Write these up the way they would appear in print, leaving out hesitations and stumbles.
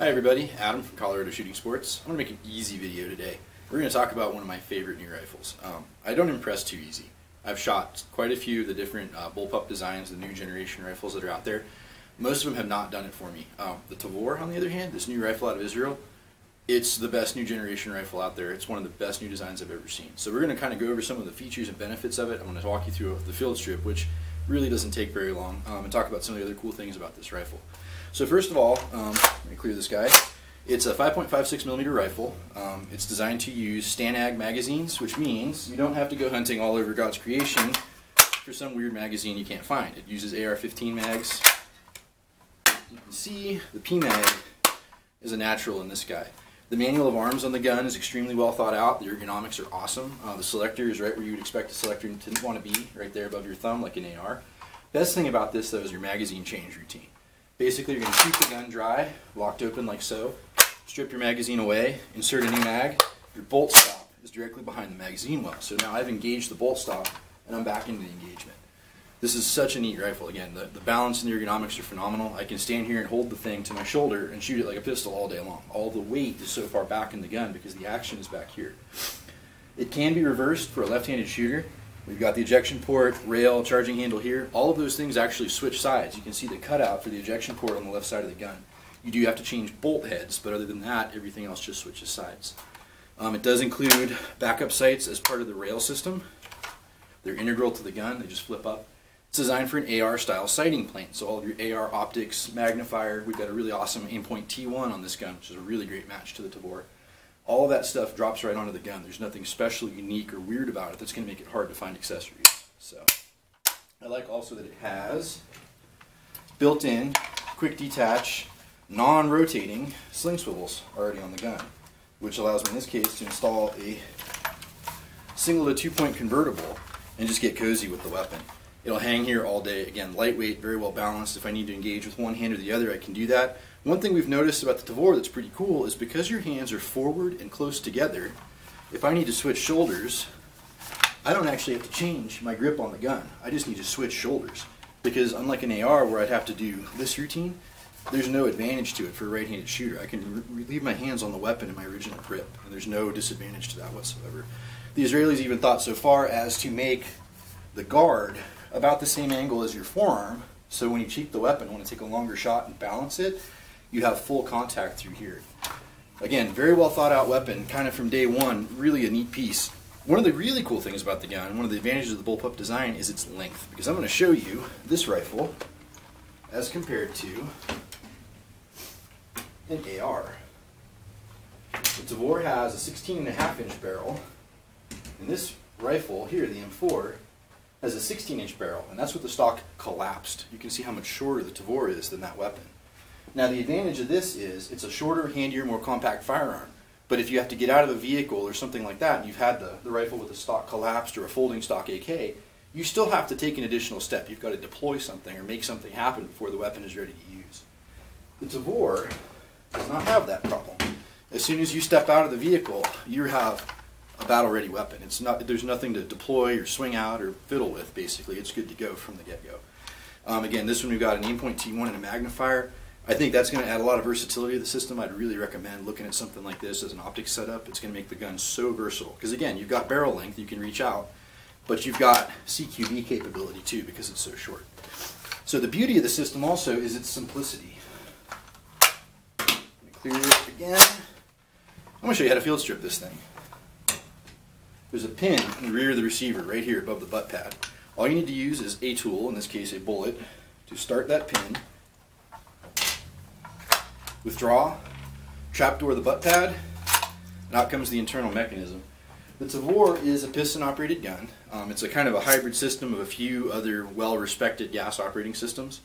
Hi everybody, Adam from Colorado Shooting Sports. I'm going to make an easy video today. We're going to talk about one of my favorite new rifles. I don't impress too easy. I've shot quite a few of the different Bullpup designs, the new generation rifles that are out there. Most of them have not done it for me. The Tavor, on the other hand, this new rifle out of Israel, it's the best new generation rifle out there. It's one of the best new designs I've ever seen. So we're going to kind of go over some of the features and benefits of it. I'm going to walk you through the field strip, which really doesn't take very long, and talk about some of the other cool things about this rifle. So first of all, let me clear this guy. It's a 5.56mm rifle. It's designed to use Stanag magazines, which means you don't have to go hunting all over God's creation for some weird magazine you can't find. It uses AR-15 mags. You can see the PMag is a natural in this guy. The manual of arms on the gun is extremely well thought out. The ergonomics are awesome. The selector is right where you would expect a selector to want to be, right there above your thumb like an AR. Best thing about this though is your magazine change routine. Basically you're going to keep the gun dry, locked open like so, strip your magazine away, insert a new mag. Your bolt stop is directly behind the magazine well. So now I've engaged the bolt stop and I'm back into the engagement. This is such a neat rifle. Again, the balance and the ergonomics are phenomenal. I can stand here and hold the thing to my shoulder and shoot it like a pistol all day long. All the weight is so far back in the gun because the action is back here. It can be reversed for a left-handed shooter. We've got the ejection port, rail, charging handle here. All of those things actually switch sides. You can see the cutout for the ejection port on the left side of the gun. You do have to change bolt heads, but other than that, everything else just switches sides. It does include backup sights as part of the rail system. They're integral to the gun. They just flip up. It's designed for an AR style sighting plane, so all of your AR optics, magnifier. We've got a really awesome Aimpoint T1 on this gun, which is a really great match to the Tavor. All of that stuff drops right onto the gun. There's nothing special, unique, or weird about it that's going to make it hard to find accessories. So, I like also that it has built-in, quick detach, non-rotating sling swivels already on the gun, which allows me in this case to install a single to 2-point convertible and just get cozy with the weapon. It'll hang here all day. Again, lightweight, very well balanced. If I need to engage with one hand or the other, I can do that. One thing we've noticed about the Tavor that's pretty cool is because your hands are forward and close together, if I need to switch shoulders, I don't actually have to change my grip on the gun. I just need to switch shoulders. Because unlike an AR where I'd have to do this routine, there's no advantage to it for a right-handed shooter. I can leave my hands on the weapon in my original grip, and there's no disadvantage to that whatsoever. The Israelis even thought so far as to make the guard about the same angle as your forearm, so when you cheek the weapon, want to take a longer shot and balance it, you have full contact through here. Again, very well thought out weapon, kind of from day one, really a neat piece. One of the really cool things about the gun, one of the advantages of the Bullpup design is its length, because I'm going to show you this rifle as compared to an AR. The Tavor has a 16.5-inch barrel, and this rifle here, the M4, has a 16-inch barrel, and that's with the stock collapsed. You can see how much shorter the Tavor is than that weapon. Now the advantage of this is it's a shorter, handier, more compact firearm, but if you have to get out of a vehicle or something like that, and you've had the rifle with the stock collapsed or a folding stock AK, you still have to take an additional step. You've got to deploy something or make something happen before the weapon is ready to use. The Tavor does not have that problem. As soon as you step out of the vehicle, you have a battle-ready weapon. There's nothing to deploy or swing out or fiddle with, basically. It's good to go from the get-go. Again, this one we've got an Aimpoint T1 and a magnifier. I think that's going to add a lot of versatility to the system. I'd really recommend looking at something like this as an optics setup. It's going to make the gun so versatile. Because again, you've got barrel length, you can reach out, but you've got CQB capability too because it's so short. So the beauty of the system also is its simplicity. Let me clear it again. I'm going to show you how to field strip this thing. There's a pin in the rear of the receiver right here above the butt pad. All you need to use is a tool, in this case a bullet, to start that pin. Withdraw, trapdoor the butt pad, and out comes the internal mechanism. The Tavor is a piston-operated gun. It's a kind of a hybrid system of a few other well-respected gas operating systems.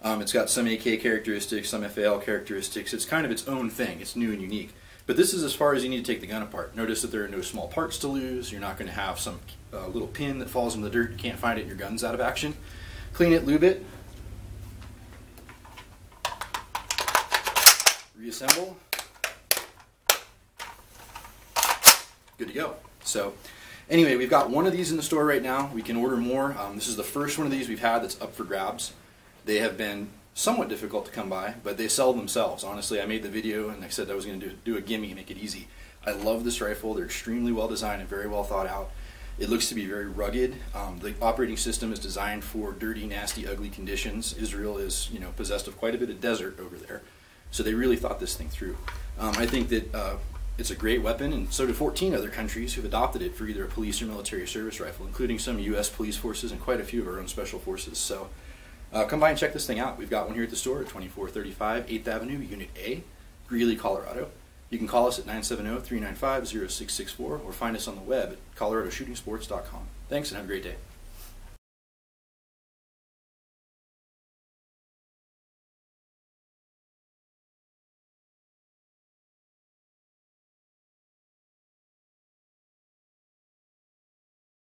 It's got some AK characteristics, some FAL characteristics. It's kind of its own thing. It's new and unique. But this is as far as you need to take the gun apart. Notice that there are no small parts to lose. You're not going to have some little pin that falls in the dirt. You can't find it and your gun's out of action. Clean it, lube it. Reassemble. Good to go. So anyway, we've got one of these in the store right now. We can order more. This is the first one of these we've had that's up for grabs. They have been somewhat difficult to come by, but they sell themselves. Honestly, I made the video and I said I was going to do a gimme and make it easy. I love this rifle. They're extremely well designed and very well thought out. It looks to be very rugged. The operating system is designed for dirty, nasty, ugly conditions. Israel is, possessed of quite a bit of desert over there, so they really thought this thing through. I think that it's a great weapon, and so do 14 other countries who've adopted it for either a police or military service rifle, including some U.S. police forces and quite a few of our own special forces. So come by and check this thing out. We've got one here at the store at 2435 8th Avenue, Unit A, Greeley, Colorado. You can call us at 970-395-0664 or find us on the web at coloradoshootingsports.com. Thanks and have a great day.